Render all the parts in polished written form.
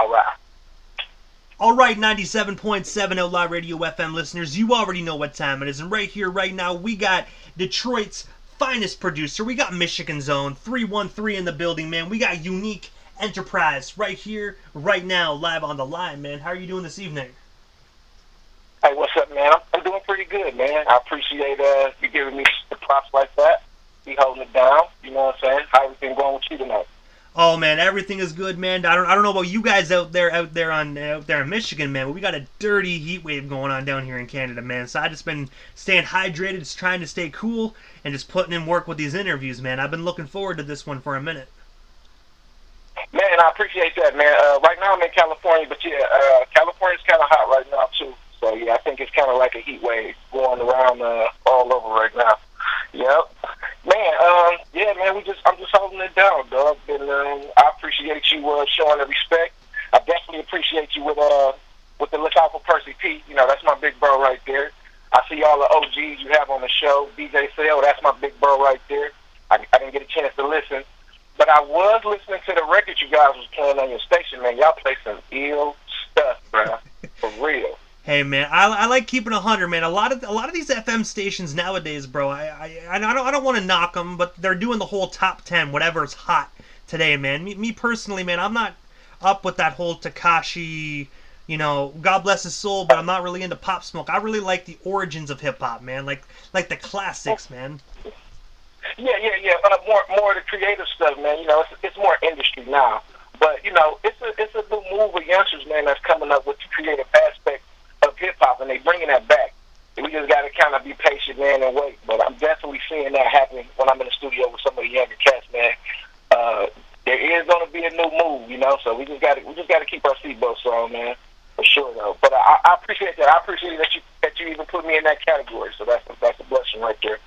rah. All right, 97.7 Outlaw Radio FM listeners, you already know what time it is. And right here, right now, we got Detroit's finest producer. We got Michigan's own 313 in the building, man. We got UneekEnterprise right here, right now, live on the line, man. How are you doing this evening? Hey, what's up, man? I'm doing pretty good, man. I appreciate you giving me the props like that. Be holding it down. You know what I'm saying? How everything going with you tonight? Oh man, everything is good, man. I don't know about you guys out there in Michigan, man, but we got a dirty heat wave going on down here in Canada, man. So I just been staying hydrated, just trying to stay cool, and just putting in work with these interviews, man. I've been looking forward to this one for a minute. Man, I appreciate that, man. Right now I'm in California, but yeah, California's kind of hot right now too. So yeah, I think it's kind of like a heat wave going around all over right now. Yep. Man, yeah, man, I'm just holding it down, dog. And I appreciate you showing the respect. I definitely appreciate you with the Look Out for Percy P. You know, that's my big bro right there. I see all the OGs you have on the show. DJ Sale, that's my big bro right there. I didn't get a chance to listen, but I was listening to the record you guys was playing on your station, man. Y'all play some ill stuff, bro. For real. Hey man, I like keeping 100, man. A lot of these FM stations nowadays, bro. I don't want to knock them, but they're doing the whole top 10, whatever's hot today, man. Me personally, man, I'm not up with that whole Tekashi, you know, God bless his soul, but I'm not really into Pop Smoke. I really like the origins of hip hop, man. Like the classics, man. Yeah. More of the creative stuff, man. You know, it's more industry now, but you know, it's a new move of youngsters, man, that's coming up with the creative aspect of hip-hop, and they bringing that back. We just got to kind of be patient, man, and wait. But I'm definitely seeing that happen when I'm in the studio with some of the younger cats, man. There is going to be a new move, you know, so we just got to keep our seatbelts on, man, for sure, though. But I appreciate that. I appreciate that you even put me in that category, so that's a blessing right there.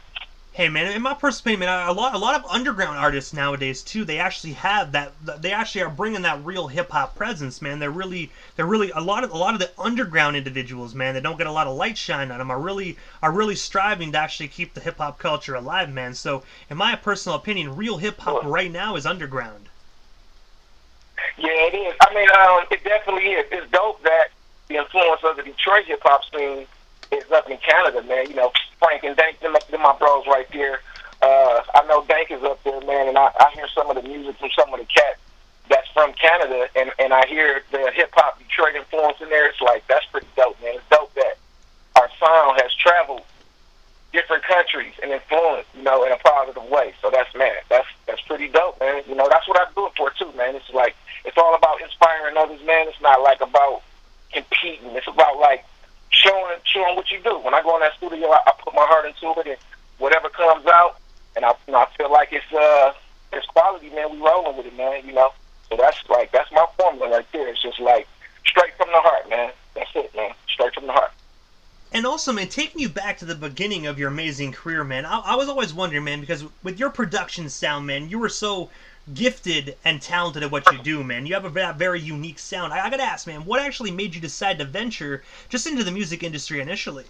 Hey man, in my personal opinion, man, a lot of underground artists nowadays too. They actually have that. They actually are bringing that real hip hop presence, man. They're really a lot of the underground individuals, man. That don't get a lot of light shine on them are really striving to actually keep the hip hop culture alive, man. So, in my personal opinion, real hip hop right now is underground. Yeah, it is. I mean, it definitely is. It's dope that the influence of the Detroit hip hop scene is up in Canada, man. You know, Frank and Dank, them my bros right there. I know Dank is up there, man, and I hear some of the music from some of the cats that's from Canada, and I hear the hip-hop Detroit influence in there. It's like, that's pretty dope, man. It's dope that our sound has traveled different countries and influenced, you know, in a positive way. So that's pretty dope, man. You know, that's what I do it for, too, man. It's like, it's all about inspiring others, man. It's not, like, about competing. It's about, like, showing what you do. When I go in that studio, I put my heart into it, and whatever comes out, and I feel like it's quality, man. We rolling with it, man. You know, so that's my formula right there. It's just like straight from the heart, man. That's it, man. Straight from the heart. And also, man, taking you back to the beginning of your amazing career, man, I was always wondering, man, because with your production sound, man, you were so gifted and talented at what you do, man. You have a very unique sound. I gotta ask, man, what actually made you decide to venture just into the music industry initially?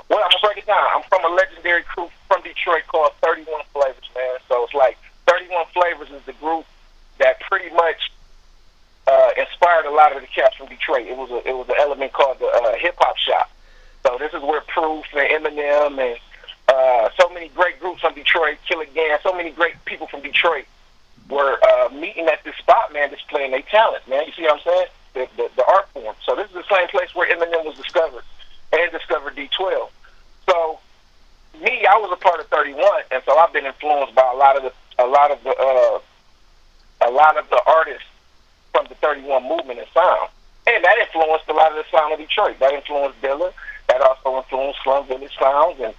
Well, I'm gonna break it down. I'm from a legendary crew from Detroit called 31 Flavors, man. So it's like 31 Flavors is the group that pretty much inspired a lot of the cats from Detroit. It was an element called the hip hop shop. So this is where Proof and Eminem and so many great groups from Detroit, Killer Gang, so many great people from Detroit were meeting at this spot, man, displaying their talent, man. You see what I'm saying? The art form. So this is the same place where Eminem was discovered and discovered D12. So me, I was a part of 31, and so I've been influenced by a lot of the artists from the 31 movement and sound, and that influenced a lot of the sound of Detroit. That influenced Dilla. That also influenced Slum Village sounds, and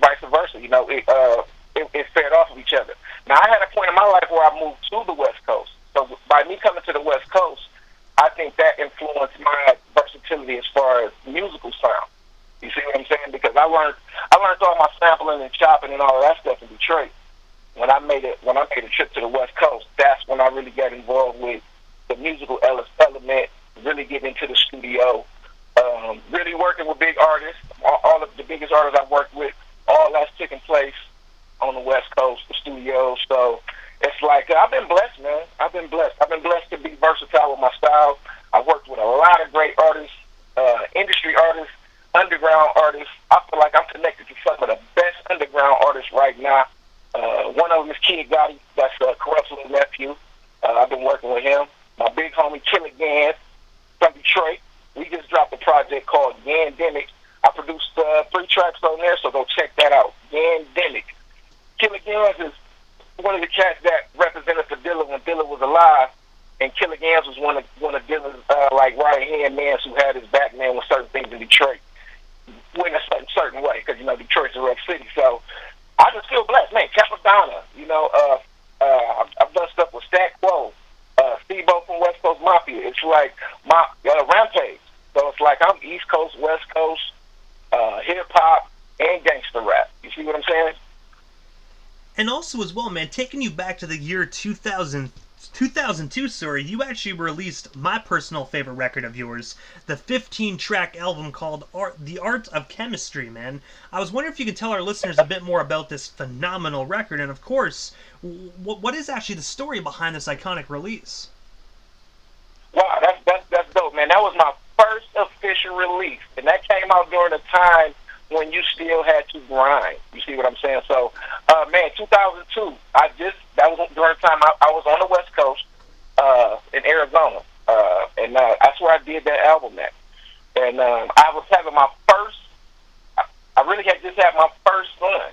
vice versa. You know, it fed off of each other. Now, I had a point in my life where I moved to the West Coast. So by me coming to the West Coast, I think that influenced my versatility as far as musical sound. You see what I'm saying? Because I learned all my sampling and chopping and all of that stuff in Detroit. When I made a trip to the West Coast, that's when I really got involved with the musical element, really getting into the studio, really working with big artists. All of the biggest artists I've worked with, all that's taking place on the West Coast, the studios. So it's like I've been blessed, man. I've been blessed to be versatile been working with him. My big homie Killer Gans from Detroit. We just dropped a project called Gandemic. I produced 3 tracks on there, so go check that out. Gandemic. Killer Gans is one of the cats that represented for Dilla when Dilla was alive, and Killer Gans was one of Dilla's like right-hand man who had his back man with certain things in Detroit. Went a certain way, because, you know, Detroit's a rough city. So I just feel blessed, man. Capadonna, you know, I've done stuff with Stack Quo, Steve-O from West Coast Mafia. It's like my Rampage. So it's like I'm East Coast, West Coast, hip-hop, and gangster rap. You see what I'm saying? And also as well, man, taking you back to the year 2002, sorry, you actually released my personal favorite record of yours, the 15-track album called The Art of Chemistry, man. I was wondering if you could tell our listeners a bit more about this phenomenal record, and of course, what is actually the story behind this iconic release? Wow, that's dope, man. That was my first official release, and that came out during a time when you still had to grind. You see what I'm saying? So, man, 2002, that was during the time I was on the West Coast in Arizona, and that's where I did that album at. And I was having my first, I really had just had my first son.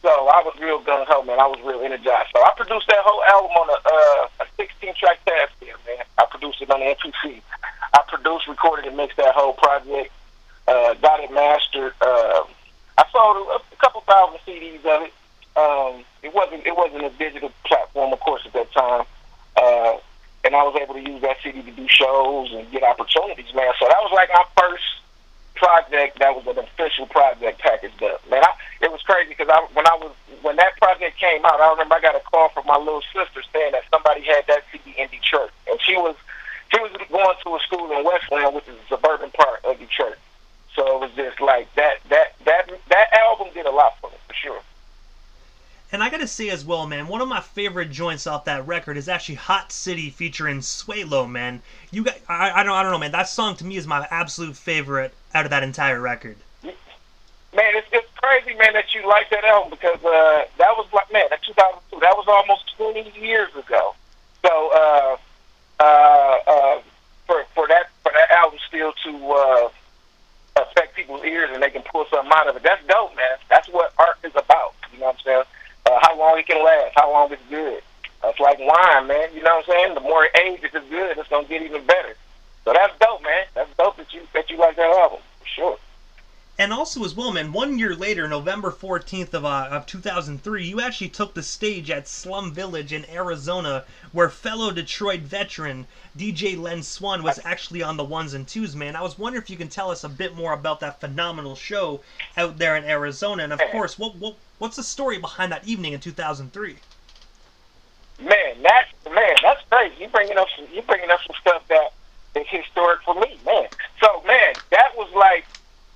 So I was real gung-ho, man. I was real energized. So I produced that whole album on a 16-track task here, man. I produced it on the MPC. I produced, recorded, and mixed that whole project. Got it mastered. I sold a couple thousand CDs of it. It wasn't a digital platform, of course, at that time. And I was able to use that CD to do shows and get opportunities, man. So that was like my first project that was an official project packaged up. Man, it was crazy because when that project came out, I remember I got a call from my little sister saying that somebody had that CD in Detroit, and she was going to a school in Westland, which is a suburban part of Detroit. So it was just like that album did a lot for me, for sure. And I gotta say as well, man, one of my favorite joints off that record is actually Hot City featuring Swalo, man. You got, I don't know, man. That song to me is my absolute favorite out of that entire record. Man, it's crazy, man, that you like that album because that was like, man, that 2002, that was almost 20 years ago. So for that album still to affect people's ears and they can pull something out of it, that's dope, man. That's what art is about. You know what I'm saying? How long it can last, how long it's good. It's like wine, man. You know what I'm saying? The more it ages, it's good. It's gonna get even better. So that's dope, man. That's dope that you like that album, for sure. And also as well, man, 1 year later, November 14th of 2003, you actually took the stage at Slum Village in Arizona, where fellow Detroit veteran DJ Len Swan was actually on the ones and twos, man. I was wondering if you can tell us a bit more about that phenomenal show out there in Arizona, and of course, what's the story behind that evening in 2003? Man, that's crazy. You bringing up some stuff that is historic for me, man. So, man, that was like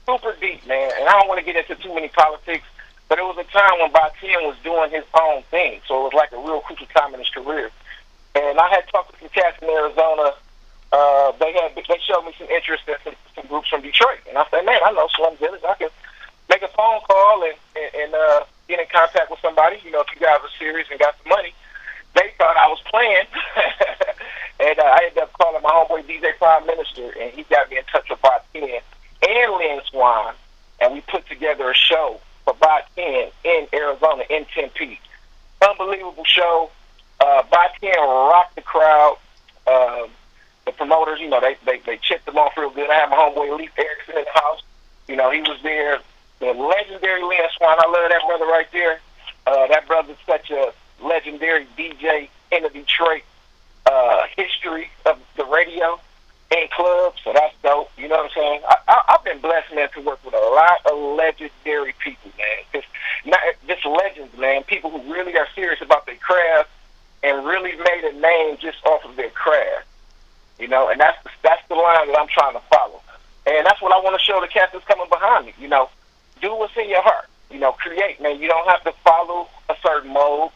super deep, man, and I don't want to get into too many politics, but it was a time when Batien was doing his own thing, so it was like a real crucial time in his career. And I had talked to some cats in Arizona. They showed me some interest in some groups from Detroit, and I said, man, I know Slum Village. I can make a phone call and get in contact with somebody. You know, if you guys are serious and got some money. They thought I was playing, and I ended up calling my homeboy DJ Prime Minister, and he got me in touch with Batien and Lynn Swan, and we put together a show for Batien in Arizona, in Tempe. Unbelievable show. Batien rocked the crowd. The promoters, you know, they chipped them off real good. I had my homeboy Leif Erickson in the house. You know, he was there. The legendary Lynn Swan, I love that brother right there. That brother's such a legendary DJ in the Detroit history of the radio and clubs, so that's dope. You know what I'm saying? I've been blessed, man, to work with a lot of legendary people, man. Just legends, man. People who really are serious about their craft and really made a name just off of their craft. You know, and that's the line that I'm trying to follow. And that's what I want to show the cats that's coming behind me. You know, do what's in your heart. You know, create, man. You don't have to follow a certain mode.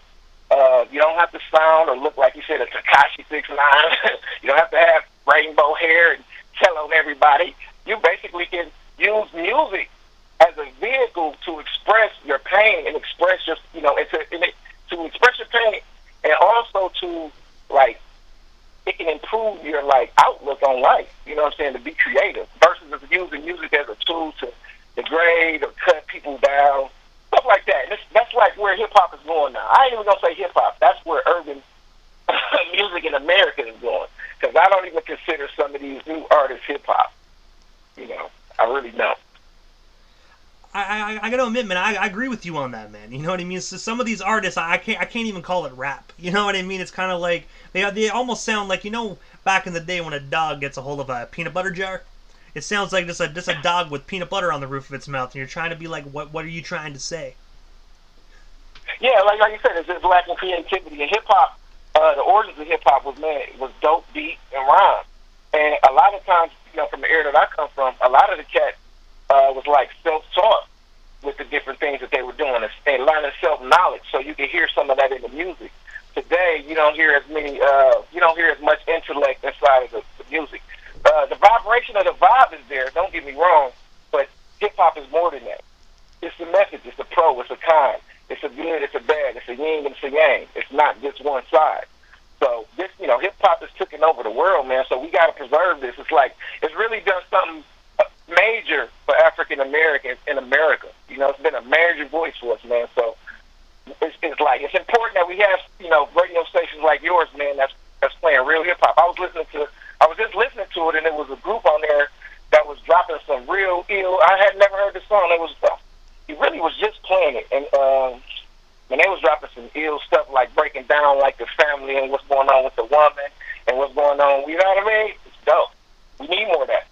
You don't have to sound or look like you said a Tekashi 6ix9ine. You don't have to have rainbow hair and tell on everybody. You basically can use music as a vehicle to express your pain and express just, you know, to express your pain and also to like improve your like outlook on life. You know what I'm saying? To be creative versus using music as a tool to degrade or cut people down, stuff like that. That's like where hip hop is going now. I ain't even gonna say hip hop. That's where urban music in America is going. Because I don't even consider some of these new artists hip hop. You know, I really don't. I gotta admit, man, I agree with you on that, man. You know what I mean? So some of these artists, I can't even call it rap. You know what I mean? It's kind of like they almost sound like, you know, back in the day when a dog gets a hold of a peanut butter jar. It sounds like just a dog with peanut butter on the roof of its mouth, and you're trying to be like, what are you trying to say? Yeah, like you said, it's just lacking creativity. And hip hop, the origins of hip hop was dope beat and rhyme. And a lot of times, you know, from the area that I come from, a lot of the cats was like self-taught with the different things that they were doing and learning self-knowledge, so you can hear some of that in the music. Today, you don't hear as much intellect inside of the music. The vibration of the vibe is there, don't get me wrong, but hip-hop is more than that. It's a message, it's a pro, it's a con, it's a good, it's a bad, it's a yin and it's a yang. It's not just one side. So this, you know, hip-hop is taking over the world, man, so we got to preserve this. It's like, it's really done something major for African Americans in America. You know, it's been a major voice for us, man. So it's like it's important that we have, you know, radio stations like yours, man. That's playing real hip hop. I was just listening to it, and there was a group on there that was dropping some real ill. I had never heard the song. He really was just playing it, and they was dropping some ill stuff, like breaking down like the family and what's going on with the woman and what's going on. You know what I mean? It's dope. We need more of that.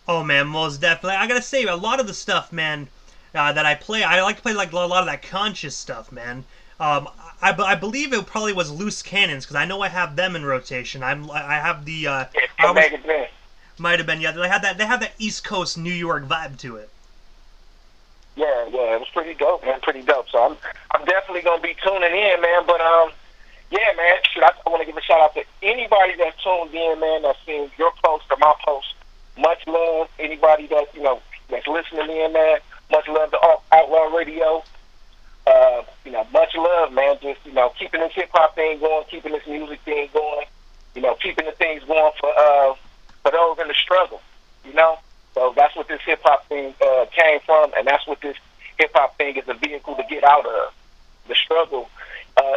Oh man, most definitely. I gotta say, a lot of the stuff, man, that I play, I like to play like a lot of that conscious stuff, man. I believe it probably was Loose Cannons, because I know I have them in rotation. I have the might have been, yeah. They have that East Coast New York vibe to it. Yeah, it was pretty dope, man. Pretty dope. So I'm definitely gonna be tuning in, man. But yeah, man. I want to give a shout out to anybody that tuned in, man. That's seen your post or my post. Much love, anybody that, you know, that's listening in, man. Much love to Outlaw Radio. You know, much love, man. Just, you know, keeping this hip hop thing going, keeping this music thing going. You know, keeping the things going for those in the struggle. You know, so that's what this hip hop thing came from, and that's what this hip hop thing is, a vehicle to get out of the struggle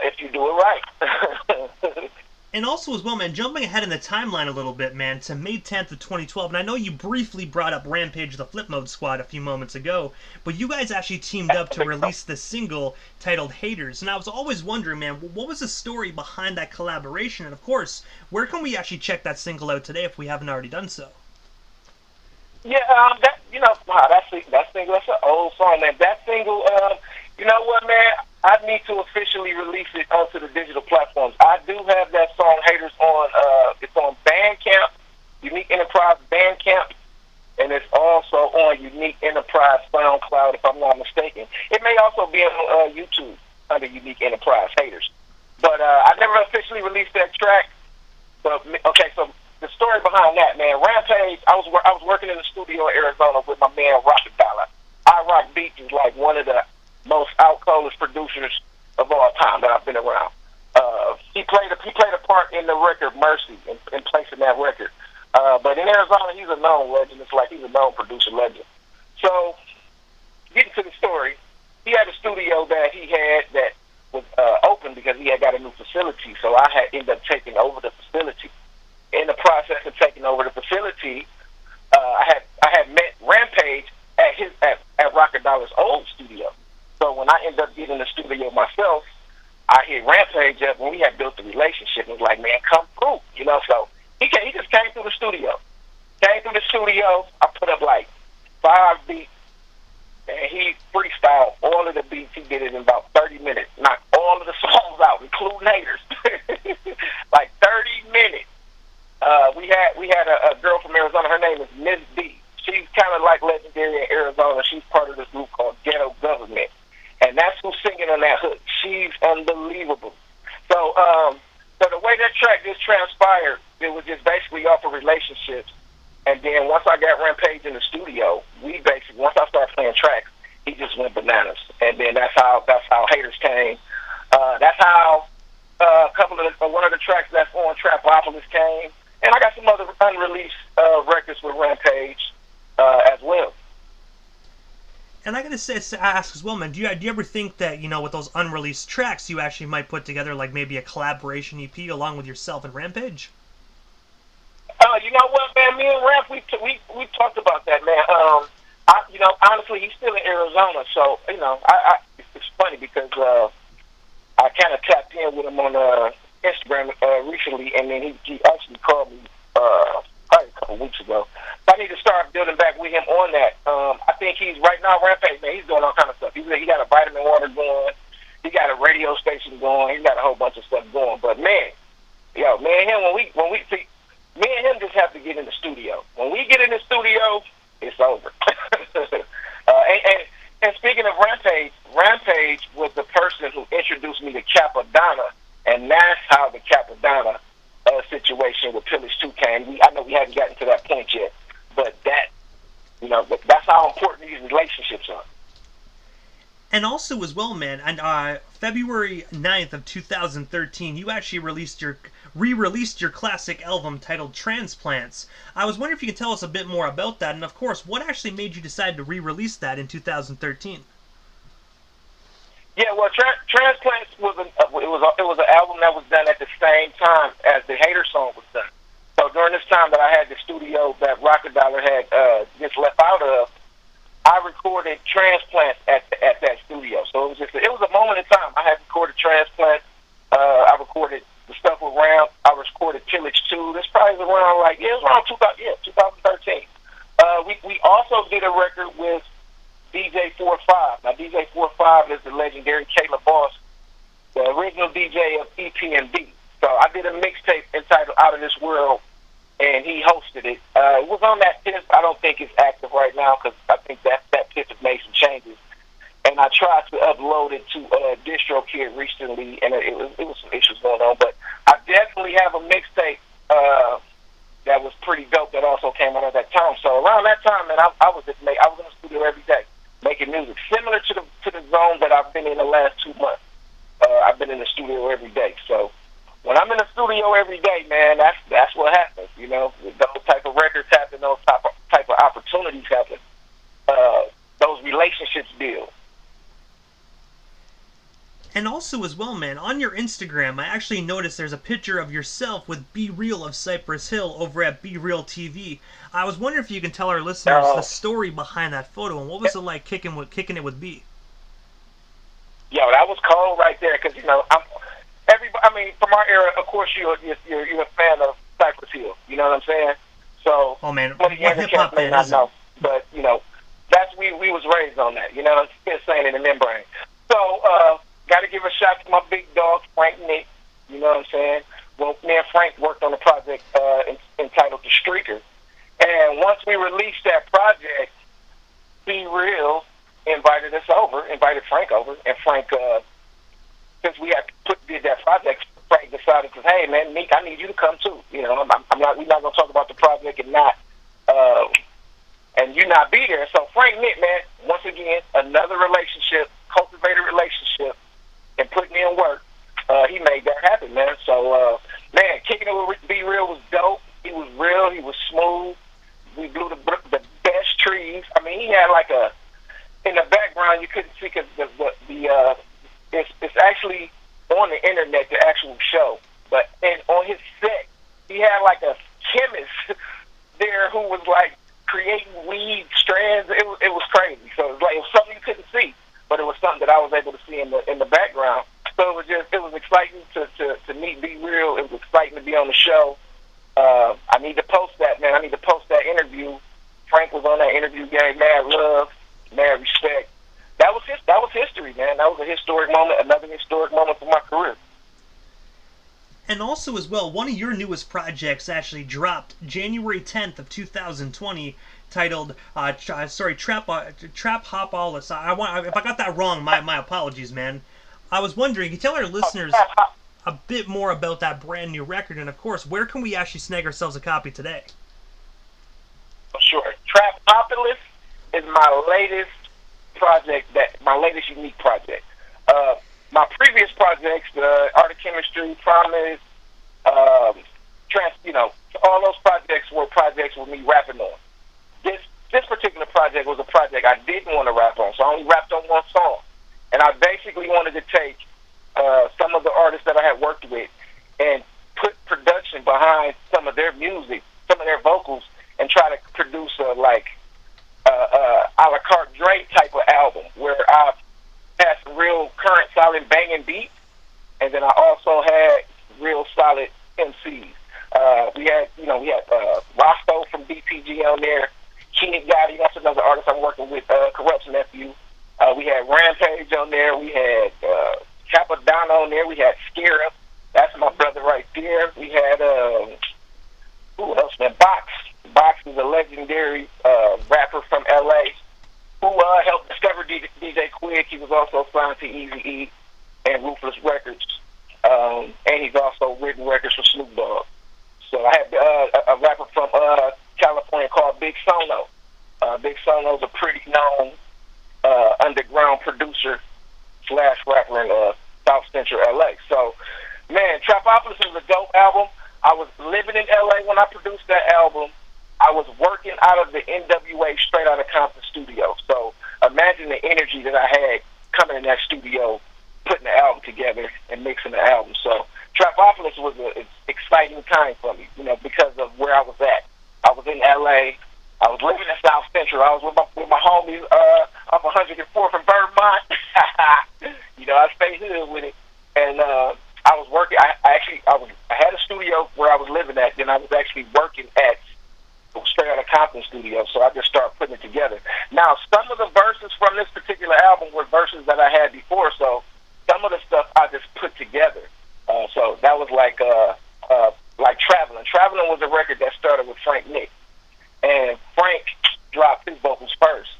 if you do it right. And also as well, man, jumping ahead in the timeline a little bit, man, to May 10th of 2012, and I know you briefly brought up Rampage, the Flip Mode Squad, a few moments ago, but you guys actually teamed up to release the single titled Haters, and I was always wondering, man, what was the story behind that collaboration, and of course, where can we actually check that single out today if we haven't already done so? Yeah, that single, that's an old song, man. That single, you know what, man? I need to officially release it onto the digital platforms. I do have that song Haters on, it's on Bandcamp, UneekEnterprise Bandcamp, and it's also on UneekEnterprise SoundCloud, if I'm not mistaken. It may also be on YouTube under UneekEnterprise Haters. But I never officially released that track. But, okay, so the story behind that, man, Rampage, I was working in the studio in Arizona with my man Rocket Dollar. iRock Beats is like one of the most out-coldest producers of all time that I've been around. He played a part in the record Mercy, in placing that record. But in Arizona, he's a known legend. It's like he's a known producer legend. So, getting to the story, he had a studio that he had that was open because he had got a new facility. So I had ended up taking over the facility. In the process of taking over the facility, I had met Rampage at Rocket Dollar's old studio. So when I ended up getting the studio myself, I hit Rampage up when we had built the relationship. He was like, man, come through, you know. So he just came through the studio. I put up like 5 beats, and he freestyled all of the beats. He did it in about 30 minutes. Knocked all of the songs out, including Haters. Like 30 minutes. We had a girl from Arizona. Her name is Miss B. She's kind of like legendary in Arizona. She's part of this group called Ghetto Government. And that's who's singing on that hook. She's unbelievable. So the way that track just transpired, it was just basically off of relationships. And then once I got Rampage in the studio, once I started playing tracks, he just went bananas. And then that's how Haters came. That's how one of the tracks that's on Trapopolis came. And I got some other unreleased records with Rampage as well. And I gotta ask as well, man. Do you ever think that, you know, with those unreleased tracks, you actually might put together like maybe a collaboration EP along with yourself and Rampage? You know what, man? Me and Ramp, we talked about that, man. You know, honestly, he's still in Arizona, so you know, it's funny because I kind of tapped in with him on Instagram recently, and then he actually called me probably a couple weeks ago. So I need to start building back with him on that. I think he's right now Rampage, man. He's doing all kind of stuff. He got a vitamin water going. He got a radio station going. He's got a whole bunch of stuff going. But man, yo, me and him when we see, me and him just have to get in the studio. When we get in the studio, it's over. And speaking of Rampage, Rampage was the person who introduced me to Capadonna, and that's how the Capadonna situation with Pillage 2 came. I know we haven't gotten to that point yet, but that's how important these relationships are. And also as well, man, on February 9th of 2013, you actually re-released your classic album titled Transplants. I was wondering if you could tell us a bit more about that, and of course, what actually made you decide to re-release that in 2013? Yeah, well, Transplants was an album that was done at the same time as the Hater song was done. So during this time that I had the studio that Rocket Dollar had just left out of, I recorded Transplants at that studio. So it was a moment in time. I had recorded Transplants. I recorded the stuff with Ramp. I recorded Pillage 2. This probably was around it was around 2013. We also did a record with DJ 45. Now DJ 45 is the legendary Kayla Boss, the original DJ of EPMD. So I did a mixtape entitled Out of This World, and he hosted it. It was on that tip. I don't think it's active right now because I think that tip has made some changes. And I tried to upload it to DistroKid recently, and it was some issues going on. But I definitely have a mixtape that was pretty dope that also came out at that time. So around that time, man, I was in the studio every day making music, similar to the zone that I've been in the last 2 months. I've been in the studio every day. So when I'm in the studio every day, man, that's what happens. You know, those type of records happen, those type of opportunities happen. Those relationships build. And also as well, man, on your Instagram, I actually noticed there's a picture of yourself with Be Real of Cypress Hill over at Be Real TV. I was wondering if you can tell our listeners the story behind that photo and what was it like kicking it with B? Yo, that was cold right there because, you know, from our era, of course, you're a fan of Cypress Hill. You know what I'm saying? So, oh man, what hip-hop fan is it? But, you know, we was raised on that. You know, it's saying in the membrane. So, got to give a shout to my big dog, Frank Nick. You know what I'm saying? Well, me and Frank worked on a project entitled The Streaker. And once we released that project, Be Real invited Frank over. And Frank, since we had did that project, Frank decided to, hey, man, Nick, I need you to come too. You know, we're not going to talk about the project and you not be there. So Frank Nick, man, once again, another cultivated relationship, and putting in work, he made that happen, man. So, man, kicking it with Be Real was dope. He was real. He was smooth. We blew the best trees. I mean, he had in the background, you couldn't see because it's actually on the internet, the actual show. But on his set, he had a chemist there who was creating weed strands. It was crazy. So it was something you couldn't see, but it was something that I was able to see in the background. So it was exciting to meet Be Real. It was exciting to be on the show. I need to post that, man. I need to post that interview. Frank was on that interview, gave mad love, mad respect. That was history, man. That was a historic moment, another historic moment for my career. And also as well, one of your newest projects actually dropped January 10th of 2020, titled Trapopolis. If I got that wrong, my apologies, man. I was wondering, can you tell our listeners a bit more about that brand new record, and of course, where can we actually snag ourselves a copy today? Sure. Trapopolis is my latest project, my latest unique project. My previous projects, the Art of Chemistry, Promise, all those projects were projects with me rapping on. This particular project was a project I didn't want to rap on, so I only rapped on one song. And I basically wanted to take some of the artists that I had worked with and put production behind some of their music, some of their vocals, and try to produce a a la carte Dre type of album where I had some real current solid banging beats, and then I also had real solid MCs. We had Roscoe from DPG on there. Keenan Gotti, that's another artist I'm working with, Corrupt's nephew. We had Rampage on there. We had Capadonna on there. We had Scarab. That's my brother right there. We had, who else, man? Box. Box is a legendary rapper from L.A. who helped discover DJ Quick. He was also signed to Eazy-E and Ruthless Records. And he's also written records for Snoop Dogg. So I had a rapper from California called Big Sono. Big Sono's a pretty known underground producer / rapper in South Central LA. So, man, Trapopolis was a dope album. I was living in LA when I produced that album. I was working out of the NWA Straight Outta Compton studio. So imagine the energy that I had coming in that studio, putting the album together and mixing the album. So Trapopolis was an exciting time for me, because of where I was at. I was in LA. I was living in South Central. I was with my homies off 104th and Vermont. I stayed here with it. And I was working. I had a studio where I was living at. Then I was actually working at Straight Outta Compton studio. So I just started putting it together. Now, some of the verses from this particular album were verses that I had before. So some of the stuff I just put together. So that was like Traveling. Traveling was a record that started with Frank Nick. And Frank dropped his vocals first.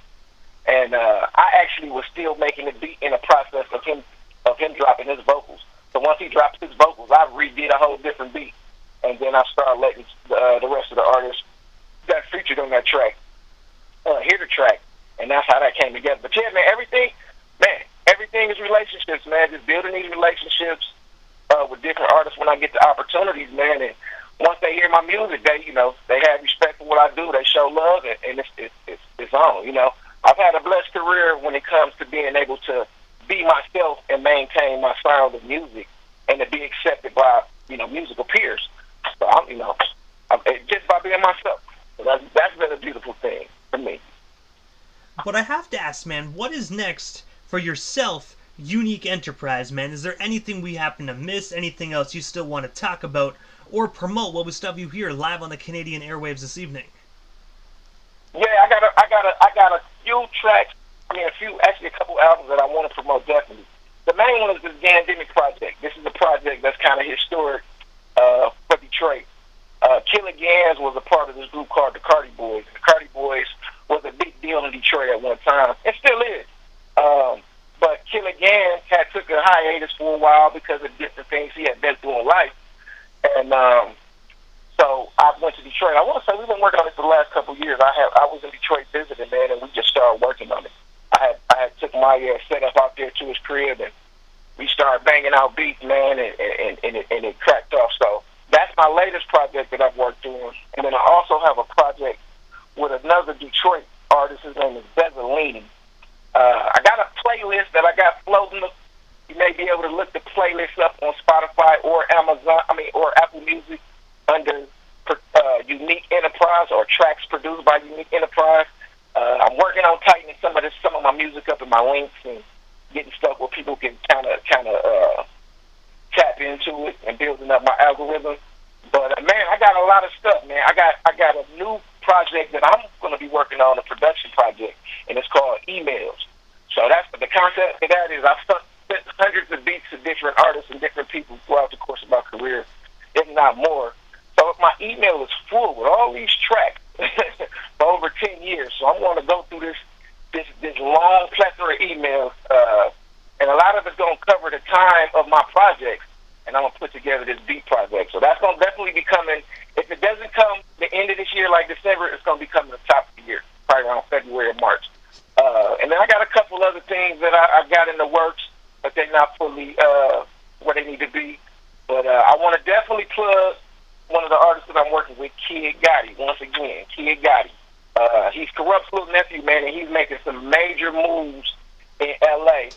And I actually was still making the beat in the process of him dropping his vocals. So once he dropped his vocals, I redid a whole different beat. And then I started letting the rest of the artists that featured on that track hear the track. And that's how that came together. But yeah, man, everything is relationships, man. Just building these relationships with different artists when I get the opportunities, man. And once they hear my music, they have respect for what I do. They show love, and it's on. I've had a blessed career when it comes to being able to be myself and maintain my style of music, and to be accepted by musical peers. So I'm just by being myself. So that's been a beautiful thing for me. But I have to ask, man, what is next for yourself, UneekEnterprise, man? Is there anything we happen to miss? Anything else you still want to talk about or promote what we stuff you here live on the Canadian airwaves this evening? Yeah, I got a few tracks. A couple albums that I want to promote definitely. The main one is the Gandemic project. This is a project that's kind of historic for Detroit. Killer Gans was a part of this group called the Cardi Boys. The Cardi Boys was a big deal in Detroit at one time. It still is. But Killer Gans had took a hiatus for a while because of different things he had been through in life. And so I went to Detroit. I want to say we've been working on this for the last couple of years. I was in Detroit visiting, man, and we just started working on it. I had took my setup out there to his crib, and we started banging out beats, man, and it cracked off. So that's my latest project that I've worked on. And then I also have a project with another Detroit artist. His name is Bezzolini. I got a playlist that I got floating. You may be able to look the playlist up on Spotify or or Apple Music under UneekEnterprise or tracks produced by UneekEnterprise. I'm working on tightening some of my music up in my links and getting stuff where people can kind of tap into it and building up my algorithm. But man, I got a lot of stuff, man. I got a new project that I'm going to be working on, a production project, and it's called Emails. So that's the concept of that is I've sent hundreds of beats to different artists and different people throughout the course of my career, if not more. So my email is full with all these tracks for over 10 years. So I'm going to go through this long plethora of emails, and a lot of it's going to cover the time of my projects, and I'm going to put together this beat project. So that's going to definitely be coming. If it doesn't come the end of this year, like December, it's going to be coming the top of the year, probably around February or March. And then I got a couple other things that I got in the works, but they're not fully where they need to be. But I want to definitely plug one of the artists that I'm working with, Kid Gotti. Once again, Kid Gotti. He's Corrupt's little nephew, man, and he's making some major moves in LA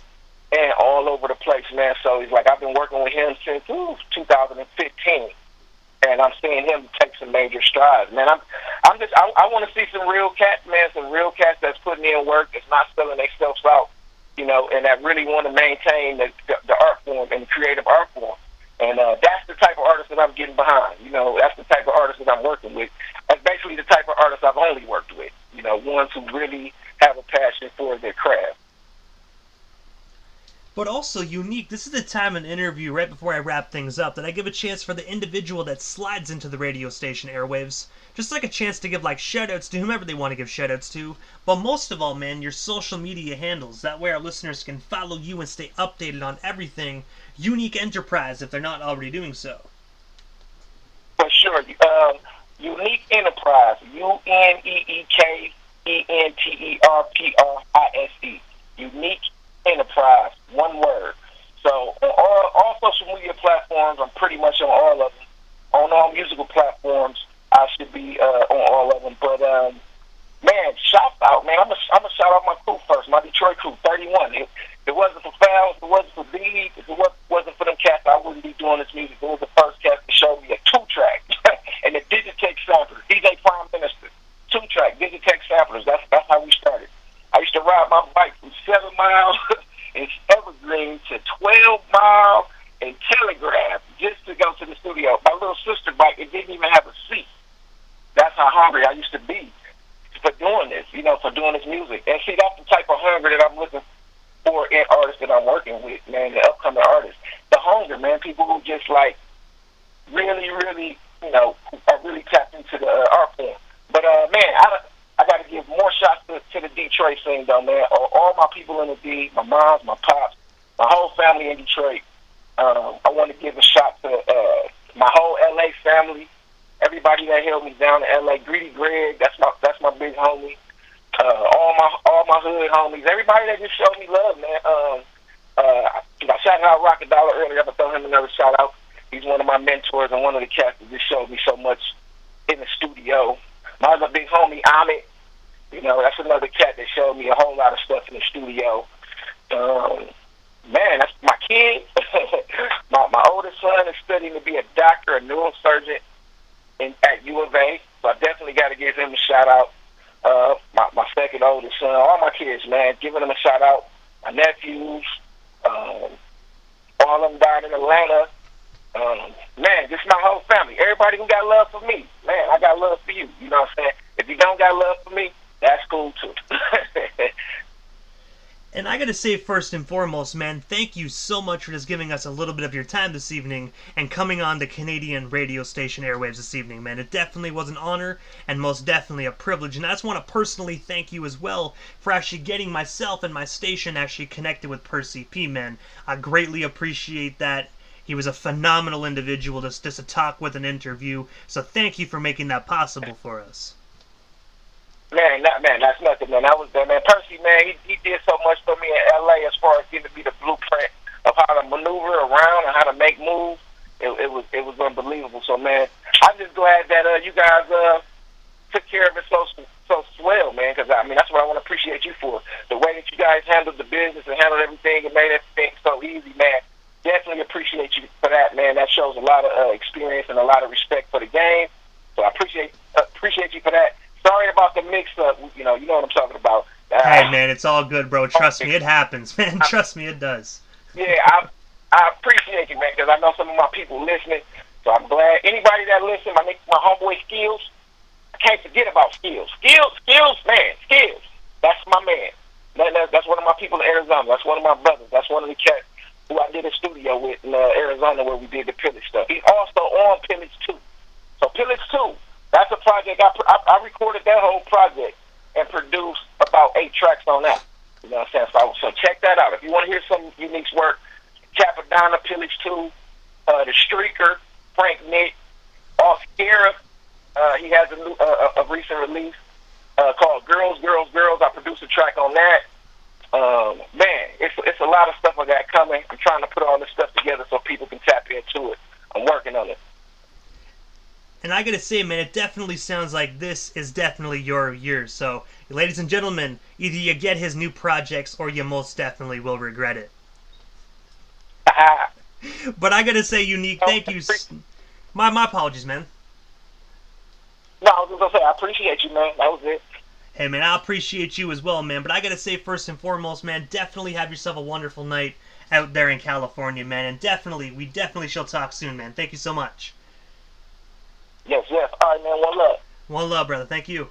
and all over the place, man. So he's like, I've been working with him since 2015, and I'm seeing him take some major strides, man. I want to see some real cats, man, some real cats that's putting in work, that's not selling themselves out, you know, and that really want to maintain the art form and the creative art form. And that's the type of artist that I'm getting behind. You know, that's the type of artist that I'm working with. That's basically the type of artist I've only worked with. You know, ones who really have a passion for their craft. But also, Unique, this is the time in an interview right before I wrap things up that I give a chance for the individual that slides into the radio station airwaves, just like a chance to give like shoutouts to whomever they want to give shoutouts to. But most of all, man, your social media handles. That way our listeners can follow you and stay updated on everything UneekEnterprise if they're not already doing so. For sure. UneekEnterprise, UneekEnterprise. Unique Enterprise, one word. So on all social media platforms, I'm pretty much on all of them. On all musical platforms, I should be on all of them. But man, shout out, man. I'm gonna shout out my crew first, my Detroit crew, 31. If it wasn't for Fouls, if it wasn't for B, if it wasn't for them cats, I wouldn't be doing this music. It was the first cat to show me a 2-track and the Digitech samplers, DJ Prime Minister, 2-track Digitech samplers. That's how we started. I used to ride my bike from 7 miles in Evergreen to 12 miles in Telegraph just to go to the studio. My little sister bike, it didn't even have a seat. That's how hungry I used to be for doing this, you know, for doing this music. And see, that's the type of hunger that I'm looking for in artists that I'm working with, man, the upcoming artists. The hunger, man, people who just like really, really, you know, are really tapped into the art form. But, man, I got to give more shots to the Detroit scene, though, man. All my people in the D, my moms, my pops, my whole family in Detroit. I want to give a shot to my whole LA family, everybody that held me down in LA. Greedy Greg, that's my big homie. All my hood homies, everybody that just showed me love, man. I shouted out Rocket Dollar earlier. I'm gonna throw him another shout out. He's one of my mentors and one of the cats that just showed me so much in the studio. My other big homie, Ahmed, you know, that's another cat that showed me a whole lot of stuff in the studio. Man, that's my kid. my oldest son is studying to be a doctor, a neurosurgeon at U of A, so I definitely got to give him a shout out. My second oldest son, all my kids, man, giving them a shout out. My nephews, all of them down in Atlanta. Man, just my whole family. Everybody who got love for me, man, I got love for you. You know what I'm saying? If you don't got love for me, that's cool too. And I gotta say, first and foremost, man, thank you so much for just giving us a little bit of your time this evening and coming on the Canadian radio station airwaves this evening, man. It definitely was an honor and most definitely a privilege. And I just want to personally thank you as well for actually getting myself and my station actually connected with Percy P, man. I greatly appreciate that. He was a phenomenal individual just to talk with an interview. So thank you for making that possible for us. Man, that's nothing, man. That was that, man. Percy, man, he did so much for me in LA as far as giving me the blueprint of how to maneuver around and how to make moves. It was unbelievable. So, man, I'm just glad that you guys took care of it so swell, man. Because I mean, that's what I want to appreciate you for. The way that you guys handled the business and handled everything and made everything so easy, man. Definitely appreciate you for that, man. That shows a lot of experience and a lot of respect for the game. So I appreciate you for that. Sorry about the mix-up. You know what I'm talking about. Hey, man, it's all good, bro. Trust me, it happens, man. Trust me, it does. Yeah, I appreciate you, man, because I know some of my people listening. So I'm glad. Anybody that listens, my homeboy Skills, I can't forget about Skills. Skills, man, Skills. That's my man. That's one of my people in Arizona. That's one of my brothers. That's one of the cats who I did a studio with in Arizona where we did the Pillage stuff. He's also on Pillage 2. So Pillage 2. That's a project, I recorded that whole project and produced about 8 tracks on that. You know what I'm saying? So check that out. If you want to hear some Unique's work, Capadonna, Pillage 2, The Streaker, Frank Nick, Off Scarab, he has a recent release called Girls, Girls, Girls. I produced a track on that. Man, it's a lot of stuff I got coming. I'm trying to put all this stuff together so people can tap into it. I'm working on it. And I gotta say, man, it definitely sounds like this is definitely your year. So, ladies and gentlemen, either you get his new projects or you most definitely will regret it. But I gotta say, Unique, thank you. My apologies, man. No, I was just gonna say I appreciate you, man. That was it. Hey, man, I appreciate you as well, man. But I gotta say, first and foremost, man, definitely have yourself a wonderful night out there in California, man. And we definitely shall talk soon, man. Thank you so much. Yes, yes. All right, man. One love. One love, brother. Thank you.